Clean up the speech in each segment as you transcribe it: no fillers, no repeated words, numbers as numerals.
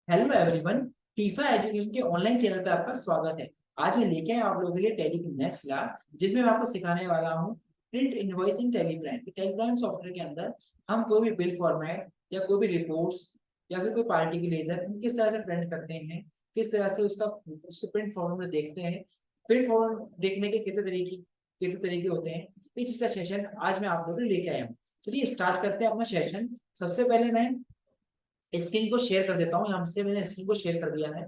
Hello everyone. TIFFA education के online channel पे आपका स्वागत है। आज मैं लेके आया आप लोगों के लिए टैली की नेक्स्ट क्लास, जिसमें मैं आपको सिखाने वाला हूँ print invoicing tally brand. Tally brand software के अंदर हम कोई भी बिल फॉर्मेट या कोई भी रिपोर्ट्स या फिर कोई पार्टी की लेजर किस तरह से प्रिंट करते हैं, किस तरह से उसको प्रिंट फॉर्मेट में देखते हैं। प्रिंट फॉर्मेट देखने के कितने तरीके होते हैं, इस चीज का सेशन आज मैं आप लोगों को लेके आया हूँ। चलिए स्टार्ट करते हैं अपना सेशन। सबसे पहले मैं स्क्रीन को शेयर कर देता हूँ। यहाँ से मैंने स्क्रीन को शेयर कर दिया है।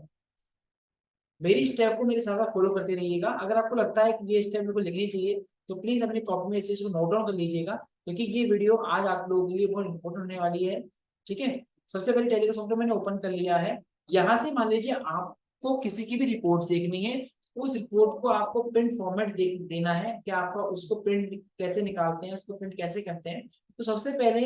मेरी स्टेप को मेरे साथ फॉलो करते रहिएगा। अगर आपको लगता है कि ये स्टेप मेरे को लिखनी चाहिए तो प्लीज अपनी कॉपी में इस चीज को नोट डाउन कर लीजिएगा, क्योंकि ये वीडियो आज आप लोगों के लिए बहुत इंपॉर्टेंट होने वाली है। ठीक है, सबसे पहले टेलीग्राम सॉफ्टवेयर मैंने ओपन कर लिया है। यहाँ से मान लीजिए आपको किसी की भी रिपोर्ट देखनी है, उस रिपोर्ट को आपको प्रिंट फॉर्मेट देना है कि आपका उसको प्रिंट कैसे निकालते हैं, उसको प्रिंट कैसे करते हैं। तो सबसे पहले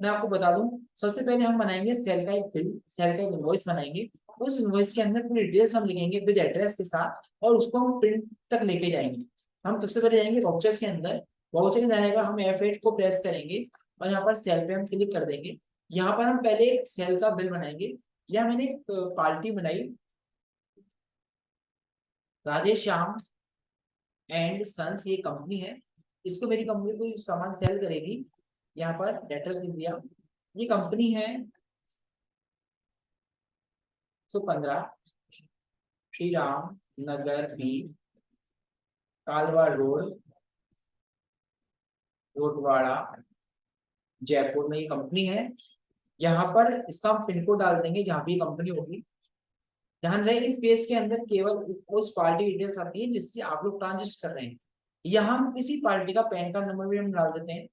मैं आपको बता दूं, सबसे पहले हम बनाएंगे सेल का एक बिल, सेल का एक इनवॉइस बनाएंगे। उस इनवॉइस के अंदर पूरी डिटेल्स हम लिखेंगे विद एड्रेस के साथ, और उसको हम प्रिंट तक लेके जाएंगे। हम सबसे पहले जाएंगे वाउचर्स के अंदर। वाउचर के जाने का हम F8 को प्रेस करेंगे और यहाँ पर सेल पे हम क्लिक कर देंगे। यहाँ पर हम पहले एक सेल का बिल बनाएंगे। या मैंने एक पार्टी बनाई, राधे श्याम एंड सन्स, ये कंपनी है। इसको मेरी कंपनी कोई सामान सेल करेगी। यहाँ पर एड्रेस लिख दिया। ये कंपनी है 115 श्री राम नगर बी, कालवा रोड, कोटवाड़ा, जयपुर में ये कंपनी है। यहाँ पर इसका हम पिन कोड डाल देंगे जहाँ भी कंपनी होगी। ध्यान रहे इस पेज के अंदर केवल उस पार्टी डिटेल्स आती है जिससे आप लोग ट्रांजिस्ट कर रहे हैं। यहाँ हम किसी पार्टी का पैन कार्ड नंबर भी हम डाल देते हैं।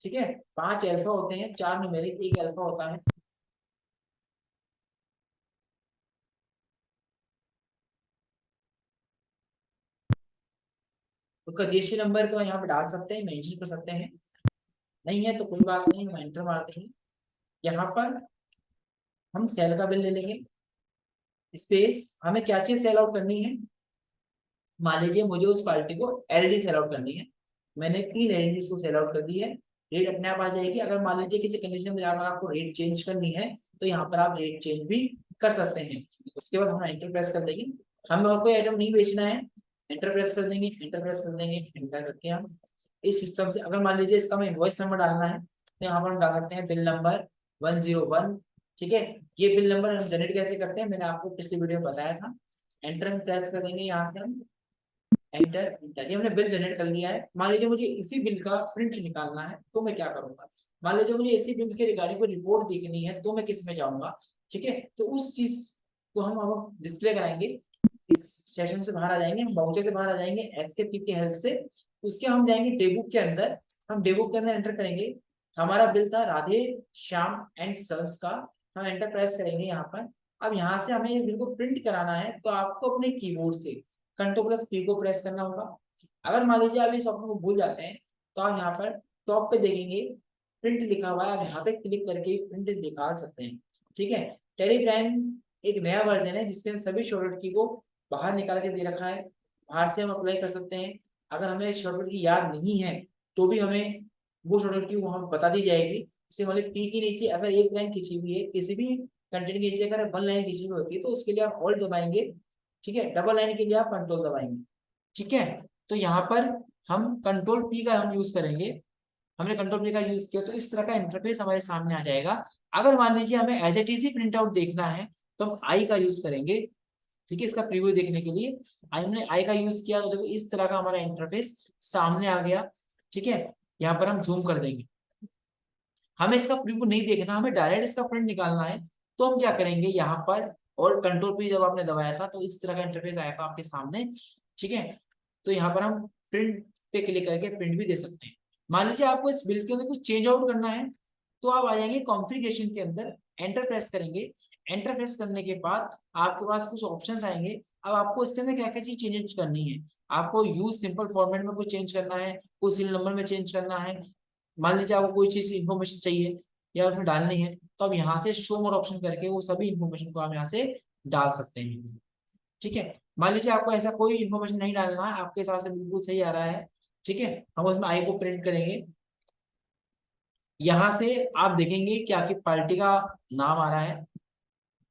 ठीक है, 5 अल्फा होते हैं, 4 न्यूमेरिक, 1 अल्फा होता है। उसका जीएसटी नंबर तो यहाँ पे डाल सकते हैं, मेंशन कर सकते हैं। नहीं है तो कोई बात नहीं, हम एंटर मारते हैं। यहाँ पर हम सेल का बिल ले लेंगे। स्पेस, हमें क्या चीज सेल आउट करनी है। मान लीजिए मुझे उस पार्टी को एलईडी सेल आउट करनी है। मैंने 3 एलईडी को सेल आउट कर दी है। रेट अपने आप आ जाएगी। अगर मान लीजिए किसी कंडीशन में जाकर आपको रेट चेंज करनी है तो यहाँ पर आप रेट चेंज भी कर सकते हैं। उसके बाद हम एंटर प्रेस कर देंगे। हमें और कोई आइटम नहीं बेचना है। एंटर प्रेस कर देंगे, एंटर प्रेस कर देंगे, एंटर करके हम इस सिस्टम से, अगर मान लीजिए इसका हमें इनवॉइस नंबर डालना है तो यहाँ पर हम डाल सकते हैं बिल नंबर 101। ठीक है, ये बिल नंबर हम जनरेट कैसे करते हैं मैंने आपको पिछली वीडियो में बताया था। एंटर हम प्रेस कर देंगे। यहाँ से हम एंटर एंटर, ये हमने बिल जनरेट कर लिया है। मान लीजिए मुझे इसी बिल का प्रिंट निकालना है तो मैं क्या करूंगा। मान लीजिए मुझे इसी बिल के रिगार्डिंग कोई रिपोर्ट देखनी है तो मैं किस में जाऊंगा। ठीक है, तो उस चीज को हम अब डिस्प्ले कराएंगे। इस सेशन से बाहर आ जाएंगे, हम बाउचर से बाहर आ जाएंगे एस्केप की की हेल्प से। उसके हम जाएंगे डेबुक के अंदर। हम डेबुक के अंदर एंटर करेंगे। हमारा बिल था राधे श्याम एंड सन्स का। हम एंटर प्रेस करेंगे यहाँ पर। अब यहाँ से हमें इस बिल को प्रिंट कराना है तो आपको अपने कीबोर्ड से Ctrl+P को प्रेस करना होगा। अगर मान लीजिए आप इस ऑप्शन को भूल जाते हैं तो आप यहाँ पर टॉप पे देखेंगे प्रिंट लिखा हुआ है, आप यहाँ पे क्लिक करके प्रिंट निकाल सकते हैं। ठीक है, टेलीग्राम एक नया वर्जन है जिसके अंदर सभी शॉर्टकट की को बाहर निकाल के दे रखा है। बाहर से हम अप्लाई कर सकते हैं। अगर हमें शॉर्टकट की याद नहीं है तो भी हमें वो शॉर्टकट की वहां बता दी जाएगी। जैसे मतलब पी के नीचे अगर एक लाइन खींची हुई है, किसी भी कंटेंट के नीचे अगर 1 लाइन खींची हुई होती है तो उसके लिए आप ऑल्ट दबाएंगे। ठीक है, डबल लाइन के लिए आप कंट्रोल दबाएंगे। ठीक है, तो यहाँ पर हम कंट्रोल पी का हम यूज करेंगे। हमने कंट्रोल पी का यूज किया तो इस तरह का इंटरफेस हमारे सामने आ जाएगा। अगर मान लीजिए हमें as it is print out देखना है तो हम आई का यूज करेंगे। ठीक है, इसका प्रीव्यू देखने के लिए हमने आई का यूज किया तो देखो इस तरह का हमारा इंटरफेस सामने आ गया। ठीक है, यहाँ पर हम जूम कर देंगे। हमें इसका प्रीव्यू नहीं देखना, हमें डायरेक्ट इसका प्रिंट निकालना है। तो हम क्या करेंगे यहाँ पर, और कंट्रोल पे जब आपने दबाया था तो इस तरह का इंटरफेस आया था आपके सामने। ठीक है, तो यहाँ पर हम प्रिंट पे क्लिक करके प्रिंट भी दे सकते हैं। मान लीजिए आपको इस बिल के अंदर कुछ चेंज आउट करना है तो आप आ जाएंगे कॉन्फ़िगरेशन के अंदर, एंटर प्रेस करेंगे। एंटर प्रेस करने के बाद आपके पास कुछ ऑप्शंस आएंगे। अब आपको इसके अंदर क्या क्या चीज चेंज करनी है। आपको यूज सिंपल फॉर्मेट में कुछ चेंज करना है, कोई सीरियल नंबर में चेंज करना है। मान लीजिए आपको कोई चीज इन्फॉर्मेशन चाहिए या उसमें डालनी है तो आप यहाँ से शो मोर ऑप्शन करके वो सभी इन्फॉर्मेशन को आप यहाँ से डाल सकते हैं। ठीक है, मान लीजिए आपको ऐसा कोई इन्फॉर्मेशन नहीं डालना है, आपके हिसाब से बिल्कुल सही आ रहा है। ठीक है, हम उसमें आई को प्रिंट करेंगे। यहां से आप देखेंगे कि आपकी पार्टी का नाम आ रहा है,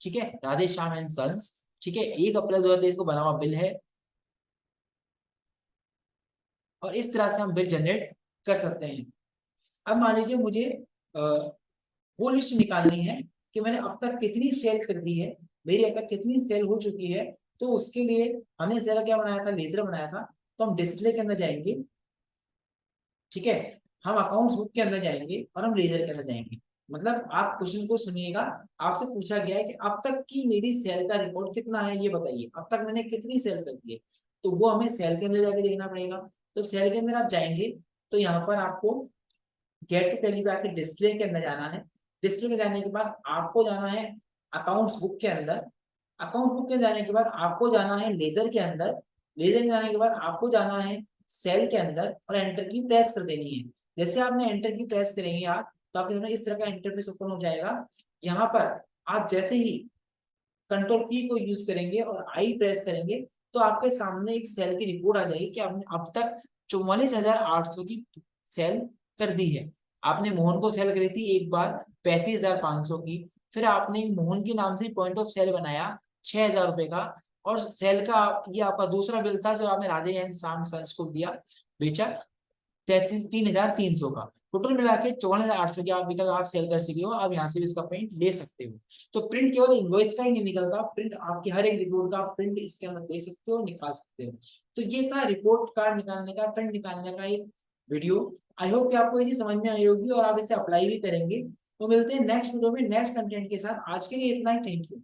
ठीक है, राधे श्याम एंड सन्स, ठीक है, 1 अप्रैल 2023 को बना हुआ बिल है। और इस तरह से हम बिल जनरेट कर सकते हैं। अब मान लीजिए मुझे वो लिस्ट निकालनी है कि मैंने अब तक कितनी सेल कर दी है, मेरी अब तक कितनी सेल हो चुकी है। तो उसके लिए हमने सेल क्या बनाया था, लेजर बनाया था। तो हम डिस्प्ले के अंदर जाएंगे, ठीक है, हम अकाउंट्स बुक के अंदर जाएंगे और हम लेजर के अंदर जाएंगे। मतलब आप क्वेश्चन को सुनिएगा, आपसे पूछा गया है कि अब तक की मेरी सेल का रिकॉर्ड कितना है, ये बताइए अब तक मैंने कितनी सेल कर दी है। तो वो हमें सेल के अंदर जाके देखना पड़ेगा। तो सेल के अंदर आप जाएंगे, तो यहाँ पर आपको गेट टू टैली पे आके डिस्प्ले के अंदर जाना है। डिस्प्ले में जाने के बाद आपको जाना है अकाउंट्स बुक के अंदर। अकाउंट बुक के जाने के बाद आपको जाना है लेजर के अंदर। लेजर में जाने के बाद आपको जाना है सेल के अंदर और एंटर की प्रेस कर देनी है। जैसे आपने एंटर की प्रेस करेंगे आप, तो आपके सामने इस तरह का इंटरफेस ओपन हो जाएगा। यहाँ पर आप जैसे ही कंट्रोल की को यूज करेंगे और आई प्रेस करेंगे, तो आपके सामने एक सेल की रिपोर्ट आ जाएगी कि आपने अब तक 44,800 की सेल कर दी है। आपने मोहन को सेल करी थी एक बार 35,500 की। फिर आपने मोहन के नाम से पॉइंट ऑफ सेल बनाया 6,000 रुपए का। और सेल का ये आपका दूसरा बिल था जो आपने राधे एंड श्याम सन्स को दिया, बेचा 33,300 का। टोटल मिला के 54,800 की आप अभी तक आप सेल कर सके हो। आप यहाँ से भी इसका प्रिंट ले सकते हो। तो प्रिंट केवल इनवॉइस का ही नहीं निकलता, प्रिंट आपकी हर एक रिपोर्ट का प्रिंट इसके अंदर दे सकते हो, निकाल सकते हो। तो ये था रिपोर्ट कार्ड निकालने का, प्रिंट निकालने का एक वीडियो। आई होप कि आपको ये समझ में आई होगी और आप इसे अप्लाई भी करेंगे। तो मिलते हैं नेक्स्ट वीडियो में नेक्स्ट कंटेंट के साथ। आज के लिए इतना ही, थैंक यू।